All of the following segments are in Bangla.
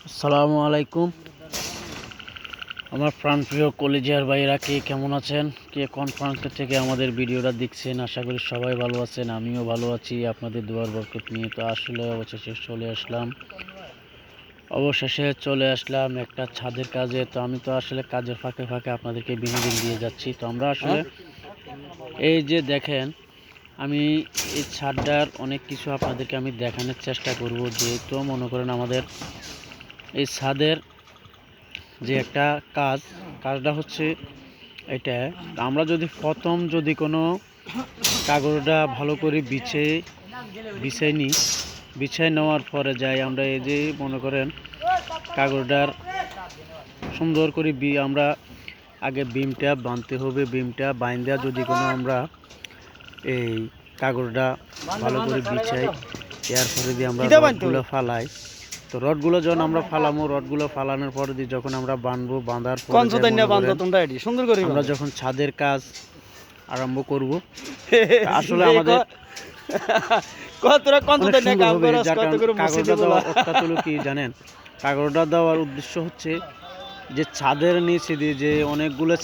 আসসালামু আলাইকুম। আমার প্রাণপ্রিয় কলিজার ভাইরা, কে কেমন আছেন, কে কোন প্রান্ত থেকে আমাদের ভিডিওটা দেখছেন, আশা করি সবাই ভালো আছেন। আমিও ভালো আছি আপনাদের দুয়ার বরকত নিয়ে। তো আসলে অবশেষে চলে আসলাম একটা ছাদের কাজে। তো আমি তো আসলে কাজের ফাঁকে ফাঁকে আপনাদেরকে বিনোদন দিয়ে যাচ্ছি। তো আমরা আসলে এই যে দেখেন, আমি এই ছাদটার অনেক কিছু আপনাদেরকে আমি দেখানোর চেষ্টা করব। যেহেতু মনে করেন আমাদের এই ছাদের যে একটা কাজটা হচ্ছে এটা, আমরা যদি প্রথম কোনো কাগজটা ভালো করে বিছাই নিই, বিছাই নেওয়ার পরে যাই আমরা এই যে মনে করেন কাগজটার সুন্দর করে আমরা আগে বিমটা বাঁধতে হবে। বিমটা বাইন্দা যদি আমরা এই কাগজটা ভালো করে বিছাই, এরপরে দিয়ে আমরা রডগুলো ফালাই। তো রডগুলো যখন আমরা ফালামো, রডগুলো ফালানোর পরে দিয়ে যখন আমরা বাঁধবো, বাঁধার পরে আমরা যখন ছাদের কাজ আরম্ভ করব, আসলে আমাদের কি জানেন, কাগজটা দেওয়ার উদ্দেশ্য হচ্ছে যে ছাদের নিচে দিয়ে যে অনেকগুলো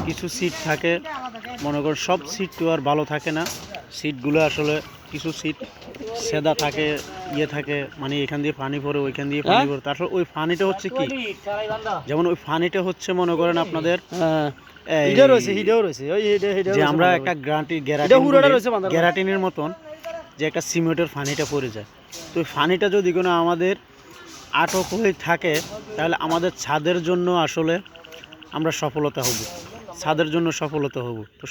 কিছু সিট থাকে, মনে করেন সব সিট তো আর ভালো থাকে না। সিটগুলো আসলে কিছু সিট সেদা থাকে, থাকে, মানে এখান দিয়ে পানি পড়ে, ওইখান দিয়ে পানি পড়ে। তারপর ওই পানিটা হচ্ছে কি, যেমন ওই পানিটা হচ্ছে মনে করেন আপনাদের যে আমরা একটা গ্যারাটিনের মতন যে একটা সিমেন্টের পানিটা পড়ে যায়। তো ওই পানিটা যদি আমাদের আটক হয়ে থাকে, তাহলে আমাদের ছাদের জন্য আসলে আমরা সফলতা হব, ছাদের জন্য সফলতা হব। তো